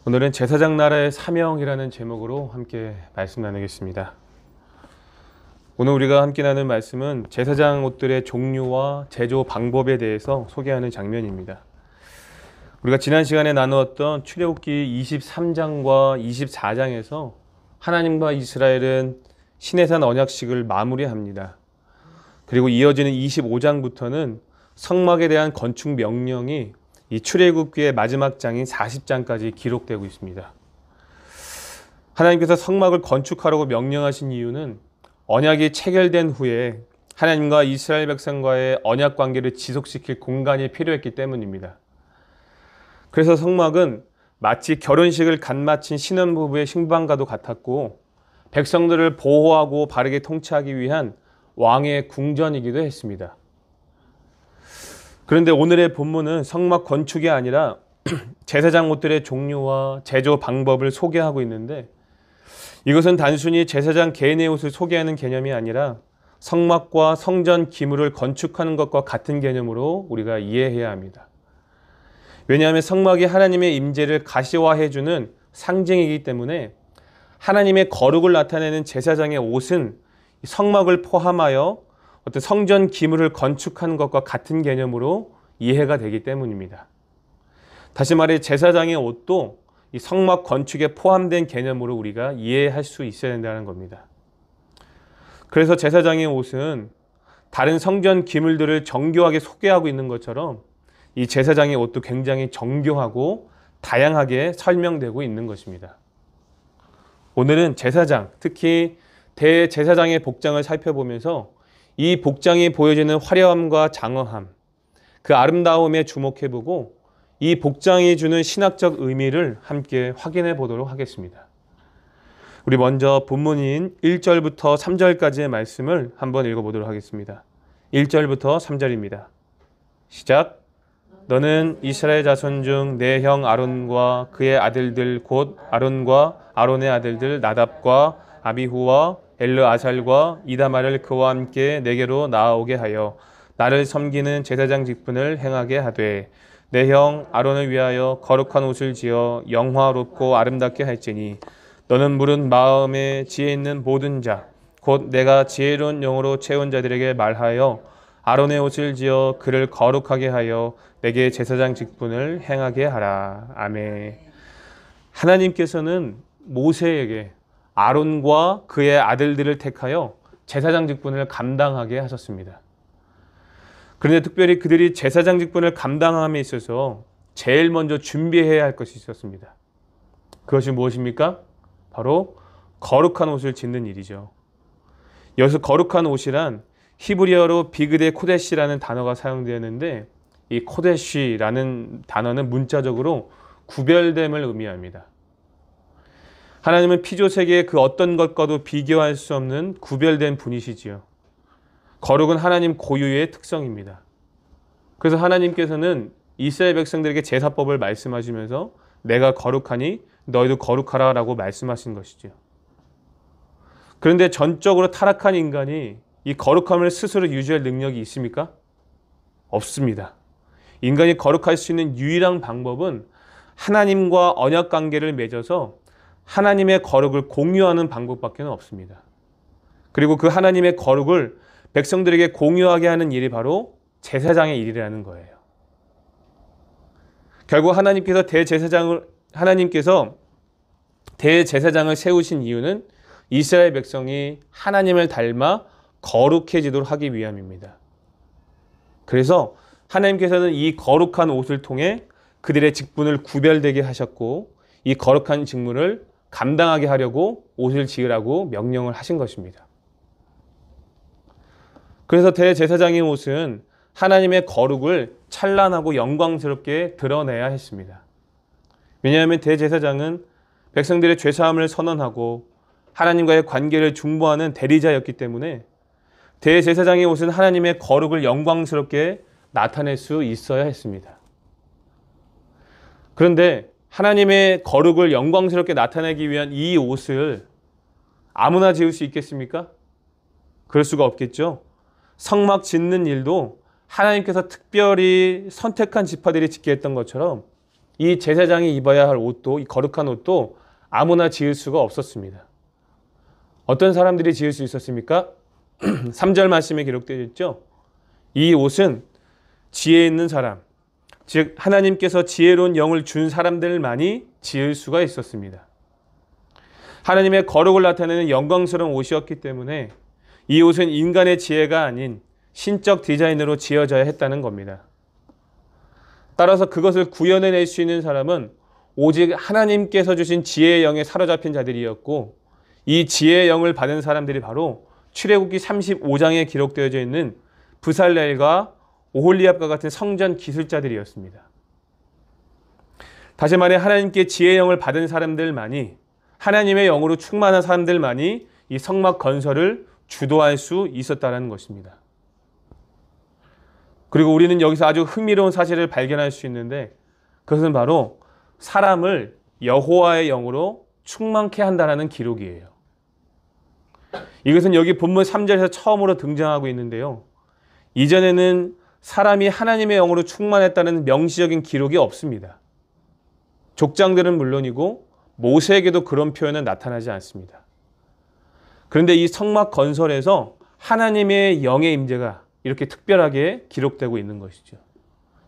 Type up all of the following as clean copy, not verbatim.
오늘은 제사장 나라의 사명이라는 제목으로 함께 말씀 나누겠습니다. 오늘 우리가 함께 나눌 말씀은 제사장 옷들의 종류와 제조 방법에 대해서 소개하는 장면입니다. 우리가 지난 시간에 나누었던 출애굽기 23장과 24장에서 하나님과 이스라엘은 시내산 언약식을 마무리합니다. 그리고 이어지는 25장부터는 성막에 대한 건축 명령이 이 출애굽기의 마지막 장인 40장까지 기록되고 있습니다. 하나님께서 성막을 건축하라고 명령하신 이유는 언약이 체결된 후에 하나님과 이스라엘 백성과의 언약 관계를 지속시킬 공간이 필요했기 때문입니다. 그래서 성막은 마치 결혼식을 갓 마친 신혼부부의 신방과도 같았고 백성들을 보호하고 바르게 통치하기 위한 왕의 궁전이기도 했습니다. 그런데 오늘의 본문은 성막 건축이 아니라 제사장 옷들의 종류와 제조 방법을 소개하고 있는데 이것은 단순히 제사장 개인의 옷을 소개하는 개념이 아니라 성막과 성전 기물을 건축하는 것과 같은 개념으로 우리가 이해해야 합니다. 왜냐하면 성막이 하나님의 임재를 가시화해주는 상징이기 때문에 하나님의 거룩을 나타내는 제사장의 옷은 성막을 포함하여 어떤 성전 기물을 건축하는 것과 같은 개념으로 이해가 되기 때문입니다. 다시 말해 제사장의 옷도 이 성막 건축에 포함된 개념으로 우리가 이해할 수 있어야 된다는 겁니다. 그래서 제사장의 옷은 다른 성전 기물들을 정교하게 소개하고 있는 것처럼 이 제사장의 옷도 굉장히 정교하고 다양하게 설명되고 있는 것입니다. 오늘은 제사장, 특히 대제사장의 복장을 살펴보면서 이 복장이 보여지는 화려함과 장엄함, 그 아름다움에 주목해보고 이 복장이 주는 신학적 의미를 함께 확인해 보도록 하겠습니다. 우리 먼저 본문인 1절부터 3절까지의 말씀을 한번 읽어보도록 하겠습니다. 1절부터 3절입니다. 시작. 너는 이스라엘 자손 중 내 형 아론과 그의 아들들 곧 아론과 아론의 아들들 나답과 아비후와 엘르아살과 이다말을 그와 함께 내게로 나아오게 하여 나를 섬기는 제사장 직분을 행하게 하되 내 형 아론을 위하여 거룩한 옷을 지어 영화롭고 아름답게 할지니 너는 물은 마음에 지혜 있는 모든 자 곧 내가 지혜로운 영으로 채운 자들에게 말하여 아론의 옷을 지어 그를 거룩하게 하여 내게 제사장 직분을 행하게 하라. 아멘. 하나님께서는 모세에게 아론과 그의 아들들을 택하여 제사장 직분을 감당하게 하셨습니다. 그런데 특별히 그들이 제사장 직분을 감당함에 있어서 제일 먼저 준비해야 할 것이 있었습니다. 그것이 무엇입니까? 바로 거룩한 옷을 짓는 일이죠. 여기서 거룩한 옷이란 히브리어로 비그데 코데시라는 단어가 사용되었는데 이 코데시라는 단어는 문자적으로 구별됨을 의미합니다. 하나님은 피조세계의 그 어떤 것과도 비교할 수 없는 구별된 분이시지요. 거룩은 하나님 고유의 특성입니다. 그래서 하나님께서는 이스라엘 백성들에게 제사법을 말씀하시면서 내가 거룩하니 너희도 거룩하라 라고 말씀하신 것이죠. 그런데 전적으로 타락한 인간이 이 거룩함을 스스로 유지할 능력이 있습니까? 없습니다. 인간이 거룩할 수 있는 유일한 방법은 하나님과 언약 관계를 맺어서 하나님의 거룩을 공유하는 방법밖에 없습니다. 그리고 그 하나님의 거룩을 백성들에게 공유하게 하는 일이 바로 제사장의 일이라는 거예요. 결국 하나님께서 대제사장을 세우신 이유는 이스라엘 백성이 하나님을 닮아 거룩해지도록 하기 위함입니다. 그래서 하나님께서는 이 거룩한 옷을 통해 그들의 직분을 구별되게 하셨고 이 거룩한 직무를 감당하게 하려고 옷을 지으라고 명령을 하신 것입니다. 그래서 대제사장의 옷은 하나님의 거룩을 찬란하고 영광스럽게 드러내야 했습니다. 왜냐하면 대제사장은 백성들의 죄사함을 선언하고 하나님과의 관계를 중보하는 대리자였기 때문에 대제사장의 옷은 하나님의 거룩을 영광스럽게 나타낼 수 있어야 했습니다. 그런데 하나님의 거룩을 영광스럽게 나타내기 위한 이 옷을 아무나 지을 수 있겠습니까? 그럴 수가 없겠죠. 성막 짓는 일도 하나님께서 특별히 선택한 지파들이 짓게 했던 것처럼 이 제사장이 입어야 할 옷도, 이 거룩한 옷도 아무나 지을 수가 없었습니다. 어떤 사람들이 지을 수 있었습니까? 3절 말씀에 기록되어 있죠. 이 옷은 지혜 있는 사람, 즉 하나님께서 지혜로운 영을 준 사람들만이 지을 수가 있었습니다. 하나님의 거룩을 나타내는 영광스러운 옷이었기 때문에 이 옷은 인간의 지혜가 아닌 신적 디자인으로 지어져야 했다는 겁니다. 따라서 그것을 구현해낼 수 있는 사람은 오직 하나님께서 주신 지혜의 영에 사로잡힌 자들이었고, 이 지혜의 영을 받은 사람들이 바로 출애굽기 35장에 기록되어져 있는 브살렐과 오홀리압과 같은 성전 기술자들이었습니다. 다시 말해 하나님께 지혜의 영을 받은 사람들만이, 하나님의 영으로 충만한 사람들만이 이 성막 건설을 주도할 수 있었다는 것입니다. 그리고 우리는 여기서 아주 흥미로운 사실을 발견할 수 있는데, 그것은 바로 사람을 여호와의 영으로 충만케 한다는 기록이에요. 이것은 여기 본문 3절에서 처음으로 등장하고 있는데요. 이전에는 사람이 하나님의 영으로 충만했다는 명시적인 기록이 없습니다. 족장들은 물론이고 모세에게도 그런 표현은 나타나지 않습니다. 그런데 이 성막 건설에서 하나님의 영의 임재가 이렇게 특별하게 기록되고 있는 것이죠.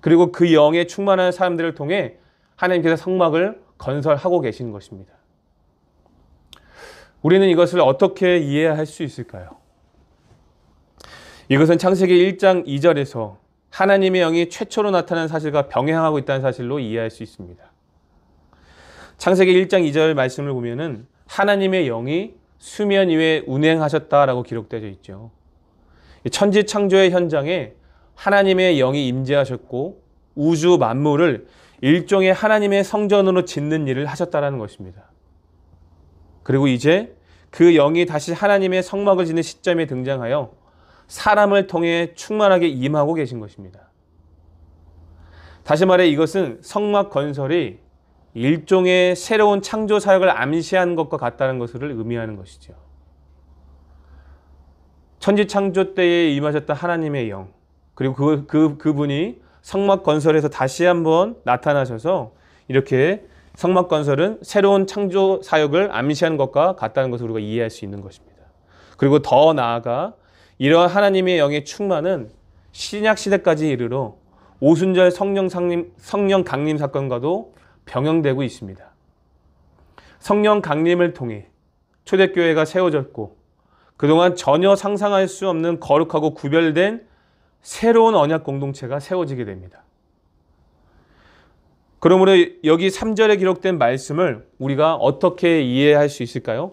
그리고 그 영에 충만한 사람들을 통해 하나님께서 성막을 건설하고 계시는 것입니다. 우리는 이것을 어떻게 이해할 수 있을까요? 이것은 창세기 1장 2절에서 하나님의 영이 최초로 나타난 사실과 병행하고 있다는 사실로 이해할 수 있습니다. 창세기 1장 2절 말씀을 보면은 하나님의 영이 수면 위에 운행하셨다라고 기록되어 있죠. 천지 창조의 현장에 하나님의 영이 임재하셨고 우주 만물을 일종의 하나님의 성전으로 짓는 일을 하셨다라는 것입니다. 그리고 이제 그 영이 다시 하나님의 성막을 짓는 시점에 등장하여 사람을 통해 충만하게 임하고 계신 것입니다. 다시 말해 이것은 성막 건설이 일종의 새로운 창조 사역을 암시한 것과 같다는 것을 의미하는 것이죠. 천지 창조 때에 임하셨던 하나님의 영, 그리고 그분이 성막 건설에서 다시 한번 나타나셔서 이렇게 성막 건설은 새로운 창조 사역을 암시하는 것과 같다는 것을 우리가 이해할 수 있는 것입니다. 그리고 더 나아가 이러한 하나님의 영의 충만은 신약 시대까지 이르러 오순절 성령 강림 사건과도 병행되고 있습니다. 성령 강림을 통해 초대교회가 세워졌고 그동안 전혀 상상할 수 없는 거룩하고 구별된 새로운 언약 공동체가 세워지게 됩니다. 그러므로 여기 3절에 기록된 말씀을 우리가 어떻게 이해할 수 있을까요?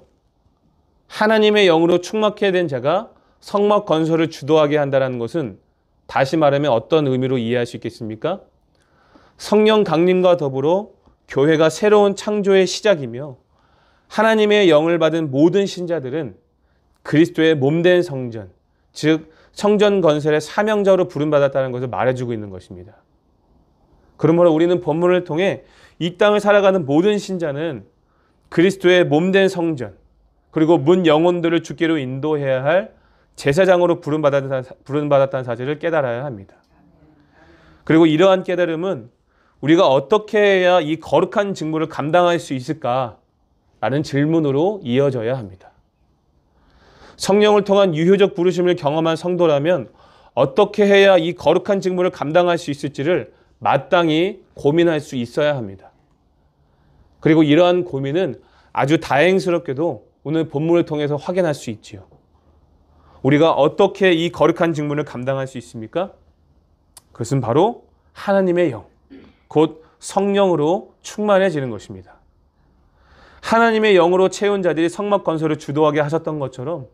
하나님의 영으로 충만케 된 자가 성막 건설을 주도하게 한다는 것은 다시 말하면 어떤 의미로 이해할 수 있겠습니까? 성령 강림과 더불어 교회가 새로운 창조의 시작이며 하나님의 영을 받은 모든 신자들은 그리스도의 몸된 성전, 즉 성전 건설의 사명자로 부름받았다는 것을 말해주고 있는 것입니다. 그러므로 우리는 본문을 통해 이 땅을 살아가는 모든 신자는 그리스도의 몸된 성전, 그리고 문 영혼들을 주께로 인도해야 할 제사장으로 부름받았다는 사실을 깨달아야 합니다. 그리고 이러한 깨달음은 우리가 어떻게 해야 이 거룩한 직무를 감당할 수 있을까라는 질문으로 이어져야 합니다. 성령을 통한 유효적 부르심을 경험한 성도라면 어떻게 해야 이 거룩한 직무를 감당할 수 있을지를 마땅히 고민할 수 있어야 합니다. 그리고 이러한 고민은 아주 다행스럽게도 오늘 본문을 통해서 확인할 수 있지요. 우리가 어떻게 이 거룩한 직무를 감당할 수 있습니까? 그것은 바로 하나님의 영, 곧 성령으로 충만해지는 것입니다. 하나님의 영으로 채운 자들이 성막 건설을 주도하게 하셨던 것처럼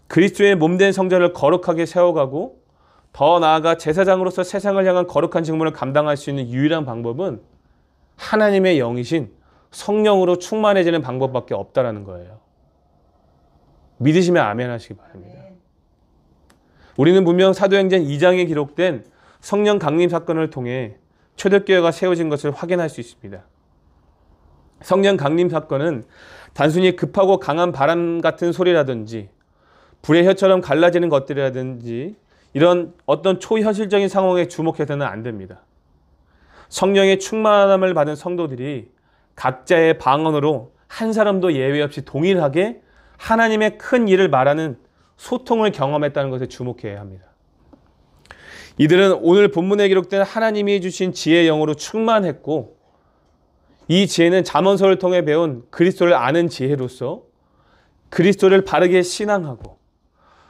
그리스도의 몸된 성전을 거룩하게 세워가고 더 나아가 제사장으로서 세상을 향한 거룩한 직무를 감당할 수 있는 유일한 방법은 하나님의 영이신 성령으로 충만해지는 방법밖에 없다라는 거예요. 믿으시면 아멘 하시기 바랍니다. 우리는 분명 사도행전 2장에 기록된 성령 강림 사건을 통해 초대교회가 세워진 것을 확인할 수 있습니다. 성령 강림 사건은 단순히 급하고 강한 바람 같은 소리라든지 불의 혀처럼 갈라지는 것들이라든지 이런 어떤 초현실적인 상황에 주목해서는 안 됩니다. 성령의 충만함을 받은 성도들이 각자의 방언으로 한 사람도 예외 없이 동일하게 하나님의 큰 일을 말하는 소통을 경험했다는 것에 주목해야 합니다. 이들은 오늘 본문에 기록된 하나님이 주신 지혜의 영으로 충만했고, 이 지혜는 잠언서를 통해 배운 그리스도를 아는 지혜로서 그리스도를 바르게 신앙하고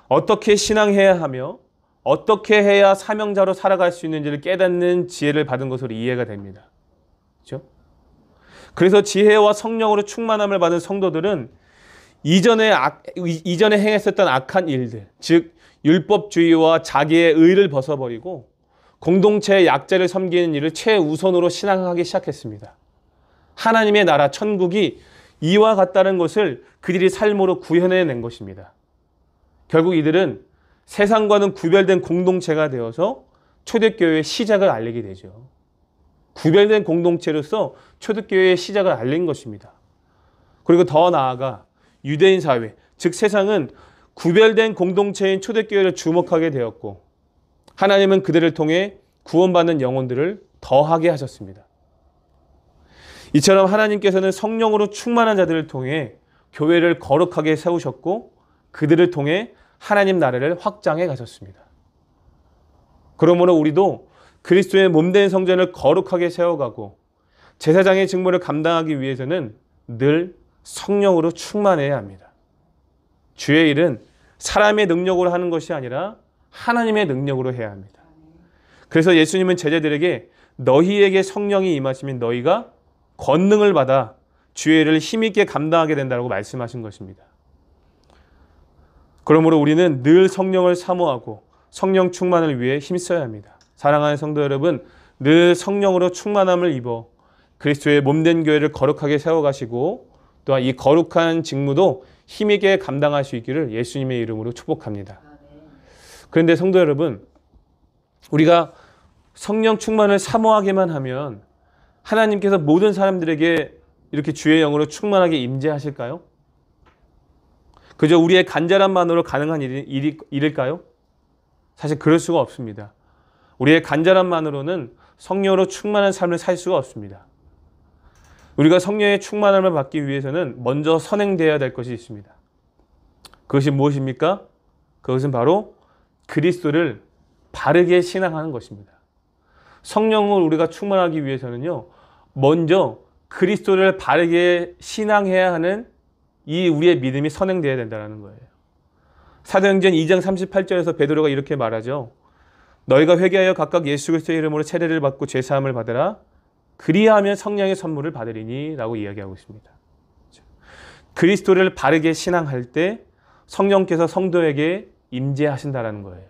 어떻게 신앙해야 하며 어떻게 해야 사명자로 살아갈 수 있는지를 깨닫는 지혜를 받은 것으로 이해가 됩니다. 그렇죠? 그래서 지혜와 성령으로 충만함을 받은 성도들은 이전에 행했었던 악한 일들, 즉 율법주의와 자기의 의를 벗어버리고 공동체의 약자를 섬기는 일을 최우선으로 신앙하기 시작했습니다. 하나님의 나라, 천국이 이와 같다는 것을 그들이 삶으로 구현해낸 것입니다. 결국 이들은 세상과는 구별된 공동체가 되어서 초대교회의 시작을 알리게 되죠. 구별된 공동체로서 초대교회의 시작을 알린 것입니다. 그리고 더 나아가 유대인 사회, 즉 세상은 구별된 공동체인 초대교회를 주목하게 되었고, 하나님은 그들을 통해 구원받는 영혼들을 더하게 하셨습니다. 이처럼 하나님께서는 성령으로 충만한 자들을 통해 교회를 거룩하게 세우셨고, 그들을 통해 하나님 나라를 확장해 가셨습니다. 그러므로 우리도 그리스도의 몸된 성전을 거룩하게 세워가고 제사장의 직무를 감당하기 위해서는 늘 성령으로 충만해야 합니다. 주의 일은 사람의 능력으로 하는 것이 아니라 하나님의 능력으로 해야 합니다. 그래서 예수님은 제자들에게 너희에게 성령이 임하시면 너희가 권능을 받아 주의 일을 힘있게 감당하게 된다고 말씀하신 것입니다. 그러므로 우리는 늘 성령을 사모하고 성령 충만을 위해 힘써야 합니다. 사랑하는 성도 여러분, 늘 성령으로 충만함을 입어 그리스도의 몸된 교회를 거룩하게 세워가시고 또한 이 거룩한 직무도 힘있게 감당할 수 있기를 예수님의 이름으로 축복합니다. 그런데 성도 여러분, 우리가 성령 충만을 사모하기만 하면 하나님께서 모든 사람들에게 이렇게 주의 영으로 충만하게 임재하실까요? 그저 우리의 간절함만으로 가능한 일일까요? 사실 그럴 수가 없습니다. 우리의 간절함만으로는 성령으로 충만한 삶을 살 수가 없습니다. 우리가 성령의 충만함을 받기 위해서는 먼저 선행되어야 될 것이 있습니다. 그것이 무엇입니까? 그것은 바로 그리스도를 바르게 신앙하는 것입니다. 성령을 우리가 충만하기 위해서는요, 먼저 그리스도를 바르게 신앙해야 하는 이 우리의 믿음이 선행되어야 된다는 거예요. 사도행전 2장 38절에서 베드로가 이렇게 말하죠. 너희가 회개하여 각각 예수 그리스도의 이름으로 세례를 받고 죄사함을 받으라. 그리하면 성령의 선물을 받으리니 라고 이야기하고 있습니다. 그리스도를 바르게 신앙할 때 성령께서 성도에게 임재하신다는 거예요.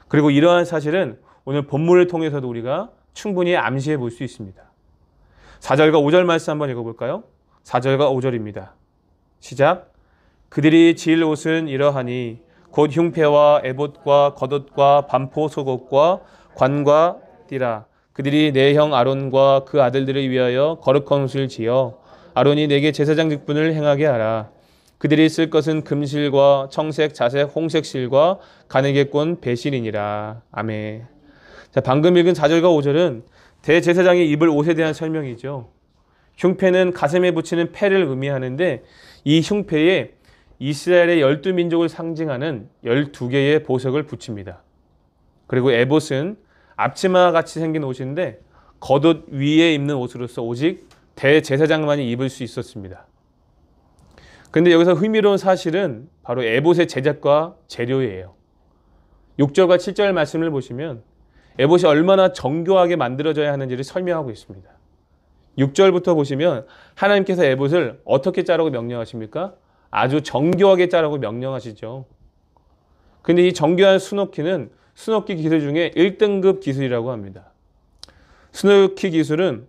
그리고 이러한 사실은 오늘 본문을 통해서도 우리가 충분히 암시해 볼 수 있습니다. 4절과 5절 말씀 한번 읽어볼까요? 4절과 5절입니다. 시작. 그들이 질 옷은 이러하니 곧 흉패와 에봇과 겉옷과 반포 속옷과 관과 띠라. 그들이 내 형 아론과 그 아들들을 위하여 거룩한 옷을 지어 아론이 내게 제사장 직분을 행하게 하라. 그들이 쓸 것은 금실과 청색, 자색, 홍색 실과 가느개꼰 배실이니라. 아멘. 자, 방금 읽은 4절과 5절은 대제사장이 입을 옷에 대한 설명이죠. 흉패는 가슴에 붙이는 패를 의미하는데 이 흉패에 이스라엘의 12민족을 상징하는 12개의 보석을 붙입니다. 그리고 에봇은 앞치마와 같이 생긴 옷인데 겉옷 위에 입는 옷으로서 오직 대제사장만이 입을 수 있었습니다. 그런데 여기서 흥미로운 사실은 바로 에봇의 제작과 재료예요. 6절과 7절 말씀을 보시면 에봇이 얼마나 정교하게 만들어져야 하는지를 설명하고 있습니다. 6절부터 보시면 하나님께서 에봇을 어떻게 짜라고 명령하십니까? 아주 정교하게 짜라고 명령하시죠. 근데 이 정교한 스노키는 스노키 기술 중에 1등급 기술이라고 합니다. 스노키 기술은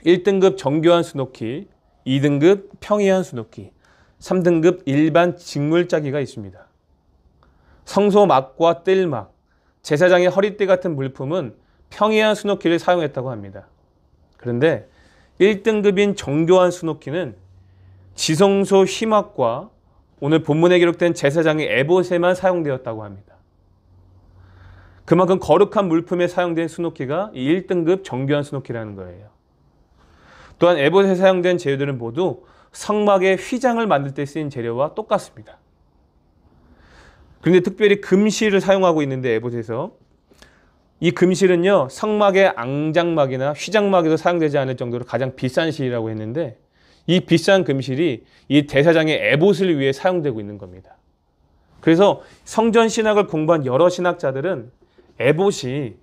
1등급 정교한 스노키, 2등급 평이한 스노키, 3등급 일반 직물짜기가 있습니다. 성소막과 뜰막, 제사장의 허리띠 같은 물품은 평이한 스노키를 사용했다고 합니다. 그런데 1등급인 정교한 스노키는 지성소 휘막과 오늘 본문에 기록된 제사장의 에봇에만 사용되었다고 합니다. 그만큼 거룩한 물품에 사용된 수놓기가 1등급 정교한 수놓기라는 거예요. 또한 에봇에 사용된 재료들은 모두 성막의 휘장을 만들 때 쓰인 재료와 똑같습니다. 그런데 특별히 금실을 사용하고 있는데 에봇에서 이 금실은요, 성막의 앙장막이나 휘장막에도 사용되지 않을 정도로 가장 비싼 실이라고 했는데 이 비싼 금실이 이 대제사장의 에봇을 위해 사용되고 있는 겁니다. 그래서 성전 신학을 공부한 여러 신학자들은 에봇이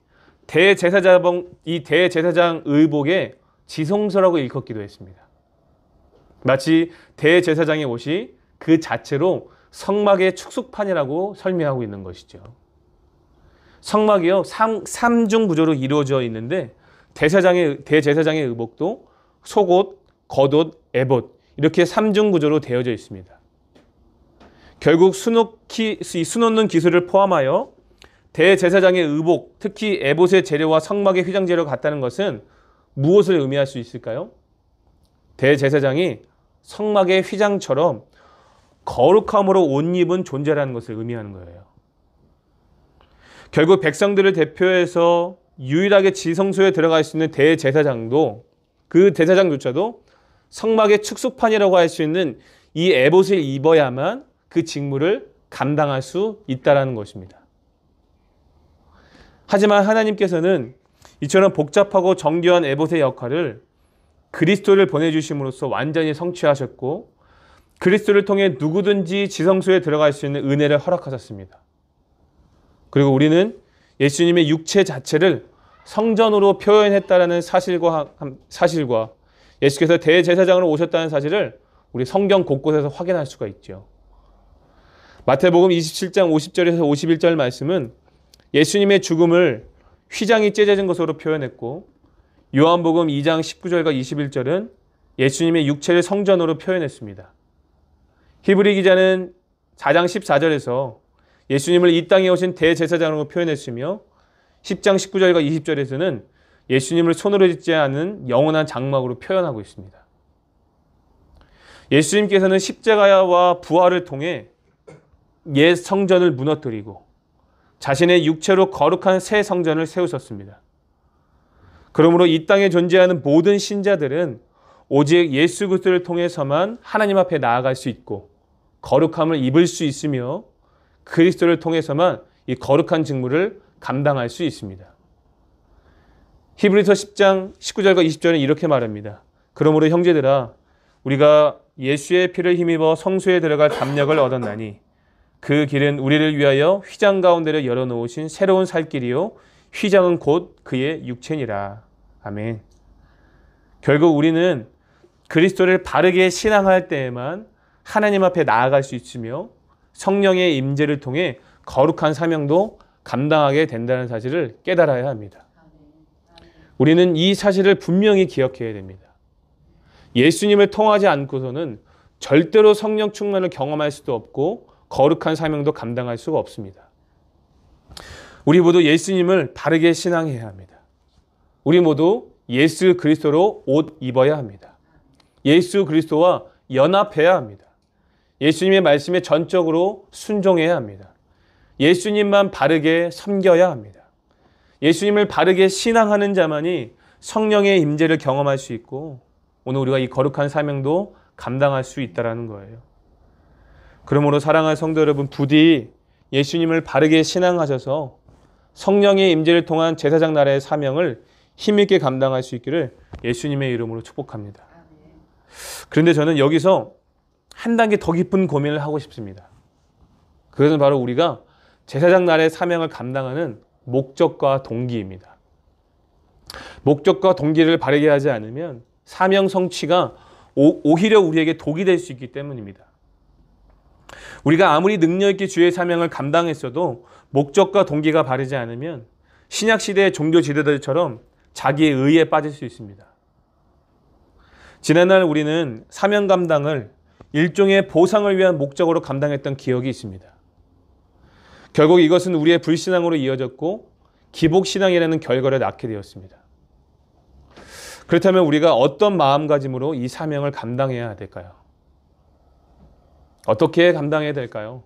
이 대제사장 의복의 지성소라고 일컫기도 했습니다. 마치 대제사장의 옷이 그 자체로 성막의 축소판이라고 설명하고 있는 것이죠. 성막이요, 삼중 구조로 이루어져 있는데 대제사장의 의복도 속옷, 겉옷, 에봇 이렇게 삼중 구조로 되어져 있습니다. 결국 수놓는 기술을 포함하여 대제사장의 의복, 특히 에봇의 재료와 성막의 휘장 재료가 같다는 것은 무엇을 의미할 수 있을까요? 대제사장이 성막의 휘장처럼 거룩함으로 옷 입은 존재라는 것을 의미하는 거예요. 결국 백성들을 대표해서 유일하게 지성소에 들어갈 수 있는 대제사장도 그 대제사장조차도 성막의 축소판이라고 할 수 있는 이 에봇을 입어야만 그 직무를 감당할 수 있다는 것입니다. 하지만 하나님께서는 이처럼 복잡하고 정교한 에봇의 역할을 그리스도를 보내주심으로써 완전히 성취하셨고 그리스도를 통해 누구든지 지성소에 들어갈 수 있는 은혜를 허락하셨습니다. 그리고 우리는 예수님의 육체 자체를 성전으로 표현했다라는 사실과 예수께서 대제사장으로 오셨다는 사실을 우리 성경 곳곳에서 확인할 수가 있죠. 마태복음 27장 50절에서 51절 말씀은 예수님의 죽음을 휘장이 찢어진 것으로 표현했고 요한복음 2장 19절과 21절은 예수님의 육체를 성전으로 표현했습니다. 히브리 기자는 4장 14절에서 예수님을 이 땅에 오신 대제사장으로 표현했으며 10장 19절과 20절에서는 예수님을 손으로 짓지 않은 영원한 장막으로 표현하고 있습니다. 예수님께서는 십자가와 부활을 통해 옛 성전을 무너뜨리고 자신의 육체로 거룩한 새 성전을 세우셨습니다. 그러므로 이 땅에 존재하는 모든 신자들은 오직 예수 그리스도를 통해서만 하나님 앞에 나아갈 수 있고 거룩함을 입을 수 있으며 그리스도를 통해서만 이 거룩한 직무를 감당할 수 있습니다. 히브리서 10장 19절과 20절은 이렇게 말합니다. 그러므로 형제들아 우리가 예수의 피를 힘입어 성소에 들어갈 담력을 얻었나니 그 길은 우리를 위하여 휘장 가운데를 열어놓으신 새로운 살 길이요 휘장은 곧 그의 육체니라. 아멘. 결국 우리는 그리스도를 바르게 신앙할 때에만 하나님 앞에 나아갈 수 있으며 성령의 임재를 통해 거룩한 사명도 감당하게 된다는 사실을 깨달아야 합니다. 우리는 이 사실을 분명히 기억해야 됩니다. 예수님을 통하지 않고서는 절대로 성령 충만을 경험할 수도 없고 거룩한 사명도 감당할 수가 없습니다. 우리 모두 예수님을 바르게 신앙해야 합니다. 우리 모두 예수 그리스도로 옷 입어야 합니다. 예수 그리스도와 연합해야 합니다. 예수님의 말씀에 전적으로 순종해야 합니다. 예수님만 바르게 섬겨야 합니다. 예수님을 바르게 신앙하는 자만이 성령의 임재를 경험할 수 있고 오늘 우리가 이 거룩한 사명도 감당할 수 있다는 거예요. 그러므로 사랑하는 성도 여러분, 부디 예수님을 바르게 신앙하셔서 성령의 임재를 통한 제사장 나라의 사명을 힘있게 감당할 수 있기를 예수님의 이름으로 축복합니다. 그런데 저는 여기서 한 단계 더 깊은 고민을 하고 싶습니다. 그것은 바로 우리가 제사장 나라의 사명을 감당하는 목적과 동기입니다. 목적과 동기를 바르게 하지 않으면 사명 성취가 오히려 우리에게 독이 될 수 있기 때문입니다. 우리가 아무리 능력 있게 주의 사명을 감당했어도 목적과 동기가 바르지 않으면 신약시대의 종교 지도자들처럼 자기의 의에 빠질 수 있습니다. 지난날 우리는 사명 감당을 일종의 보상을 위한 목적으로 감당했던 기억이 있습니다. 결국 이것은 우리의 불신앙으로 이어졌고 기복신앙이라는 결과를 낳게 되었습니다. 그렇다면 우리가 어떤 마음가짐으로 이 사명을 감당해야 될까요? 어떻게 감당해야 될까요?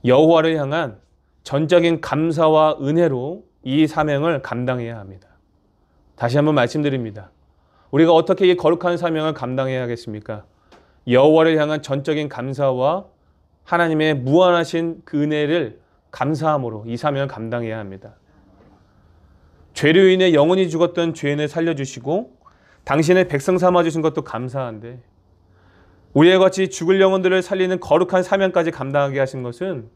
여호와를 향한 전적인 감사와 은혜로 이 사명을 감당해야 합니다. 다시 한번 말씀드립니다. 우리가 어떻게 이 거룩한 사명을 감당해야 하겠습니까? 여호와를 향한 전적인 감사와 하나님의 무한하신 그 은혜를 감사함으로 이 사명을 감당해야 합니다. 죄로 인해 영원히 죽었던 죄인을 살려주시고 당신의 백성 삼아주신 것도 감사한데 우리와 같이 죽을 영혼들을 살리는 거룩한 사명까지 감당하게 하신 것은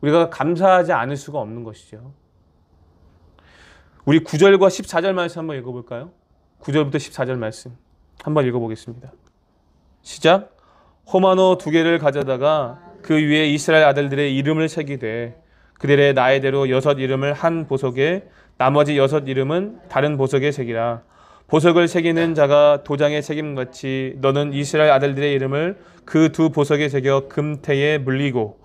우리가 감사하지 않을 수가 없는 것이죠. 우리 9절과 14절 말씀 한번 읽어볼까요? 9절부터 14절 말씀 한번 읽어보겠습니다. 시작. 호마노 2개를 가져다가 그 위에 이스라엘 아들들의 이름을 새기되 그들의 나이대로 6 이름을 한 보석에 나머지 6 이름은 다른 보석에 새기라. 보석을 새기는 자가 도장에 새김같이 너는 이스라엘 아들들의 이름을 그 2 보석에 새겨 금태에 물리고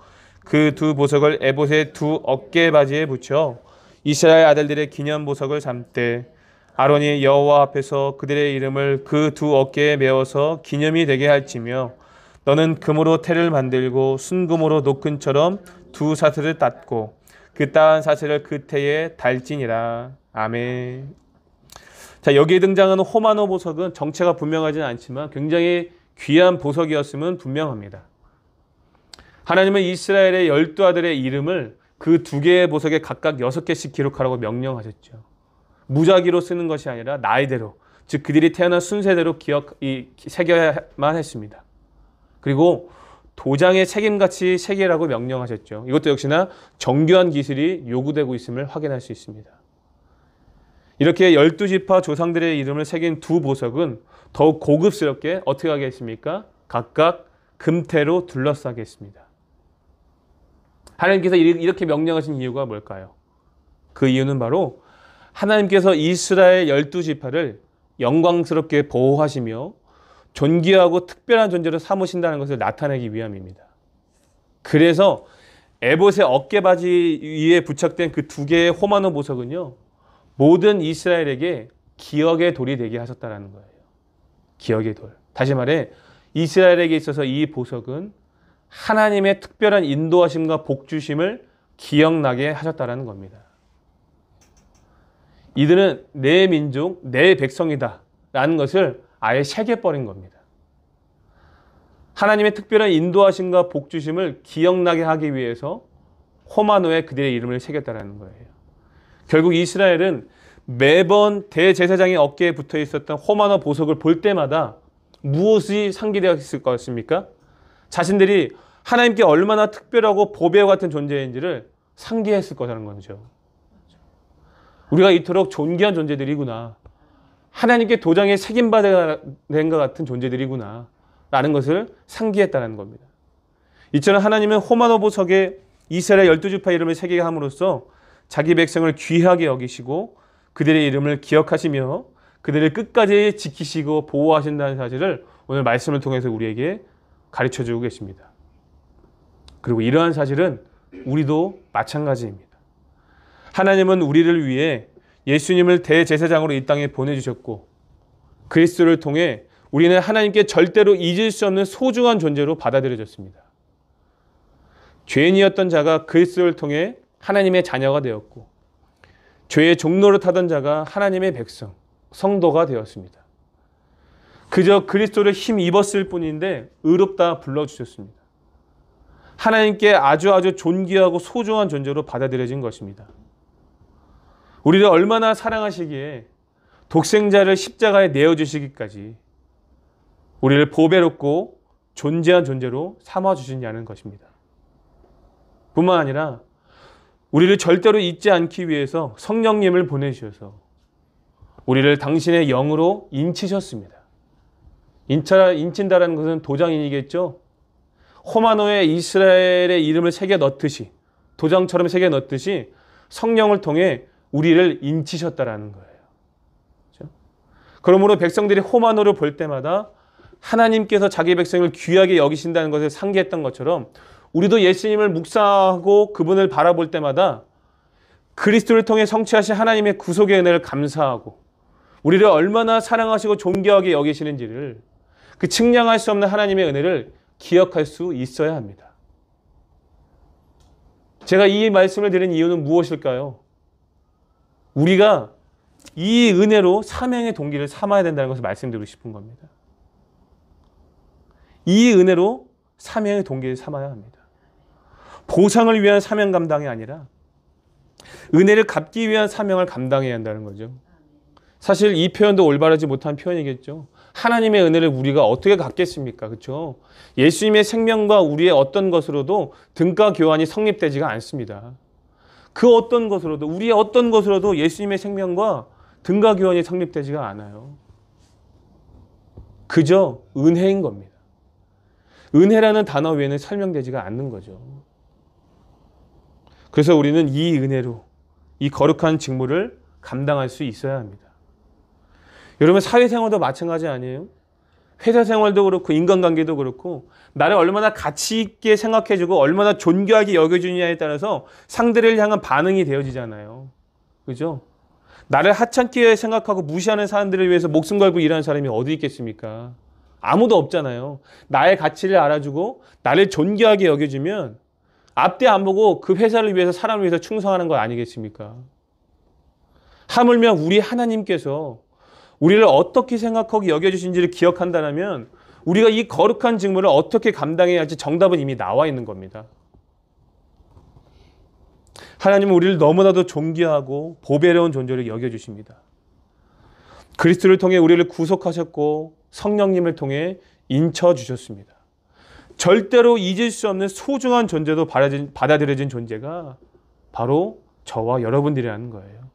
그 2 보석을 에봇의 2 어깨바지에 붙여 이스라엘 아들들의 기념 보석을 삼되 아론이 여호와 앞에서 그들의 이름을 그 2 어깨에 메어서 기념이 되게 할지며 너는 금으로 태를 만들고 순금으로 노끈처럼 2 사슬을 땄고 그 따은 사슬을 그 태에 달지니라. 아멘. 자, 여기에 등장하는 호마노 보석은 정체가 분명하지는 않지만 굉장히 귀한 보석이었음은 분명합니다. 하나님은 이스라엘의 12아들의 이름을 그 2개의 보석에 각각 6개씩 기록하라고 명령하셨죠. 무작위로 쓰는 것이 아니라 나이대로, 즉 그들이 태어난 순서대로 새겨야만 했습니다. 그리고 도장에 새김같이 새기라고 명령하셨죠. 이것도 역시나 정교한 기술이 요구되고 있음을 확인할 수 있습니다. 이렇게 12지파 조상들의 이름을 새긴 2 보석은 더욱 고급스럽게 어떻게 하겠습니까? 각각 금태로 둘러싸게 했습니다. 하나님께서 이렇게 명령하신 이유가 뭘까요? 그 이유는 바로 하나님께서 이스라엘 12지파를 영광스럽게 보호하시며 존귀하고 특별한 존재로 삼으신다는 것을 나타내기 위함입니다. 그래서 에봇의 어깨바지 위에 부착된 그 2개의 호마노 보석은요, 모든 이스라엘에게 기억의 돌이 되게 하셨다는 거예요. 기억의 돌. 다시 말해 이스라엘에게 있어서 이 보석은 하나님의 특별한 인도하심과 복주심을 기억나게 하셨다는 겁니다. 이들은 내 민족, 내 백성이다 라는 것을 아예 새겨버린 겁니다. 하나님의 특별한 인도하심과 복주심을 기억나게 하기 위해서 호마노에 그들의 이름을 새겼다는 거예요. 결국 이스라엘은 매번 대제사장의 어깨에 붙어 있었던 호마노 보석을 볼 때마다 무엇이 상기되었을 것입니까? 자신들이 하나님께 얼마나 특별하고 보배와 같은 존재인지를 상기했을 거라는 거죠. 우리가 이토록 존귀한 존재들이구나. 하나님께 도장에 새김받은 것 같은 존재들이구나. 라는 것을 상기했다는 겁니다. 이처럼 하나님은 호마노 보석에 이스라엘 12지파 이름을 새기게 함으로써 자기 백성을 귀하게 여기시고 그들의 이름을 기억하시며 그들을 끝까지 지키시고 보호하신다는 사실을 오늘 말씀을 통해서 우리에게 가르쳐주고 계십니다. 그리고 이러한 사실은 우리도 마찬가지입니다. 하나님은 우리를 위해 예수님을 대제사장으로 이 땅에 보내주셨고 그리스도를 통해 우리는 하나님께 절대로 잊을 수 없는 소중한 존재로 받아들여졌습니다. 죄인이었던 자가 그리스도를 통해 하나님의 자녀가 되었고 죄의 종로를 타던 자가 하나님의 백성, 성도가 되었습니다. 그저 그리스도를 힘입었을 뿐인데 의롭다 불러주셨습니다. 하나님께 아주 존귀하고 소중한 존재로 받아들여진 것입니다. 우리를 얼마나 사랑하시기에 독생자를 십자가에 내어주시기까지 우리를 보배롭고 존재한 존재로 삼아주시냐는 것입니다. 뿐만 아니라 우리를 절대로 잊지 않기 위해서 성령님을 보내주셔서 우리를 당신의 영으로 인치셨습니다. 인친다라는 것은 도장이겠죠. 호마노에 이스라엘의 이름을 새겨 넣듯이 도장처럼 새겨 넣듯이 성령을 통해 우리를 인치셨다라는 거예요. 그렇죠? 그러므로 백성들이 호마노를 볼 때마다 하나님께서 자기 백성을 귀하게 여기신다는 것을 상기했던 것처럼 우리도 예수님을 묵상하고 그분을 바라볼 때마다 그리스도를 통해 성취하신 하나님의 구속의 은혜를 감사하고 우리를 얼마나 사랑하시고 존귀하게 여기시는지를 그 측량할 수 없는 하나님의 은혜를 기억할 수 있어야 합니다. 제가 이 말씀을 드린 이유는 무엇일까요? 우리가 이 은혜로 사명의 동기를 삼아야 된다는 것을 말씀드리고 싶은 겁니다. 이 은혜로 사명의 동기를 삼아야 합니다. 보상을 위한 사명 감당이 아니라 은혜를 갚기 위한 사명을 감당해야 한다는 거죠. 사실 이 표현도 올바르지 못한 표현이겠죠. 하나님의 은혜를 우리가 어떻게 갚겠습니까? 그렇죠? 예수님의 생명과 우리의 어떤 것으로도 등가 교환이 성립되지가 않습니다. 그 어떤 것으로도, 우리의 어떤 것으로도 예수님의 생명과 등가 교환이 성립되지가 않아요. 그저 은혜인 겁니다. 은혜라는 단어 외에는 설명되지가 않는 거죠. 그래서 우리는 이 은혜로 이 거룩한 직무를 감당할 수 있어야 합니다. 여러분, 사회생활도 마찬가지 아니에요? 회사 생활도 그렇고 인간관계도 그렇고 나를 얼마나 가치 있게 생각해주고 얼마나 존귀하게 여겨주느냐에 따라서 상대를 향한 반응이 되어지잖아요. 그죠? 나를 하찮게 생각하고 무시하는 사람들을 위해서 목숨 걸고 일하는 사람이 어디 있겠습니까? 아무도 없잖아요. 나의 가치를 알아주고 나를 존귀하게 여겨주면 앞뒤 안 보고 그 회사를 위해서 사람을 위해서 충성하는 거 아니겠습니까? 하물며 우리 하나님께서 우리를 어떻게 생각하고 여겨주신지를 기억한다면 우리가 이 거룩한 직무를 어떻게 감당해야 할지 정답은 이미 나와 있는 겁니다. 하나님은 우리를 너무나도 존귀하고 보배로운 존재로 여겨주십니다. 그리스도를 통해 우리를 구속하셨고 성령님을 통해 인쳐주셨습니다. 절대로 잊을 수 없는 소중한 존재도 받아들여진 존재가 바로 저와 여러분들이라는 거예요.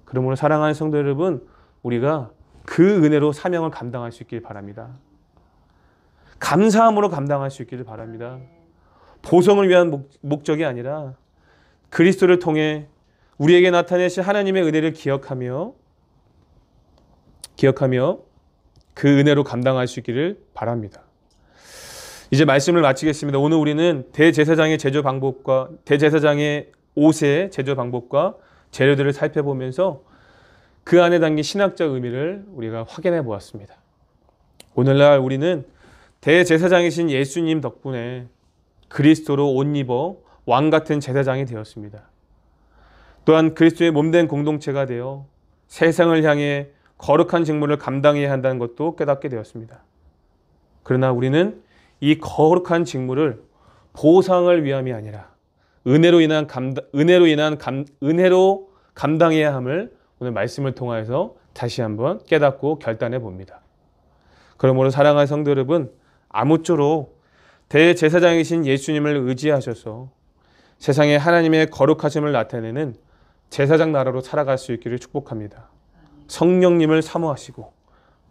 그러므로 사랑하는 성도 여러분, 우리가 그 은혜로 사명을 감당할 수 있길 바랍니다. 감사함으로 감당할 수 있기를 바랍니다. 보성을 위한 목적이 아니라 그리스도를 통해 우리에게 나타내신 하나님의 은혜를 기억하며 그 은혜로 감당할 수 있기를 바랍니다. 이제 말씀을 마치겠습니다. 오늘 우리는 대제사장의 제조 방법과 대제사장의 옷의 제조 방법과 재료들을 살펴보면서 그 안에 담긴 신학적 의미를 우리가 확인해 보았습니다. 오늘날 우리는 대제사장이신 예수님 덕분에 그리스도로 옷 입어 왕 같은 제사장이 되었습니다. 또한 그리스도의 몸된 공동체가 되어 세상을 향해 거룩한 직무를 감당해야 한다는 것도 깨닫게 되었습니다. 그러나 우리는 이 거룩한 직무를 보상을 위함이 아니라 은혜로 감당해야 함을 오늘 말씀을 통하여서 다시 한번 깨닫고 결단해 봅니다. 그러므로 사랑하는 성도 여러분, 아무쪼록 대제사장이신 예수님을 의지하셔서 세상에 하나님의 거룩하심을 나타내는 제사장 나라로 살아갈 수 있기를 축복합니다. 성령님을 사모하시고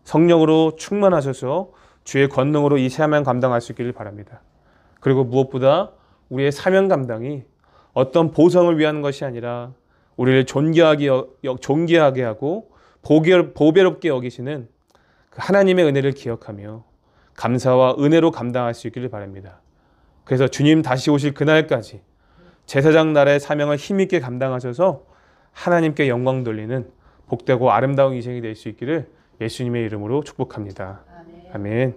성령으로 충만하셔서 주의 권능으로 이 사명 감당할 수 있기를 바랍니다. 그리고 무엇보다 우리의 사명 감당이 어떤 보상을 위한 것이 아니라 우리를 존귀하게 하고 보배롭게 여기시는 그 하나님의 은혜를 기억하며 감사와 은혜로 감당할 수 있기를 바랍니다. 그래서 주님 다시 오실 그날까지 제사장 나라의 사명을 힘있게 감당하셔서 하나님께 영광 돌리는 복되고 아름다운 인생이 될 수 있기를 예수님의 이름으로 축복합니다. 아멘.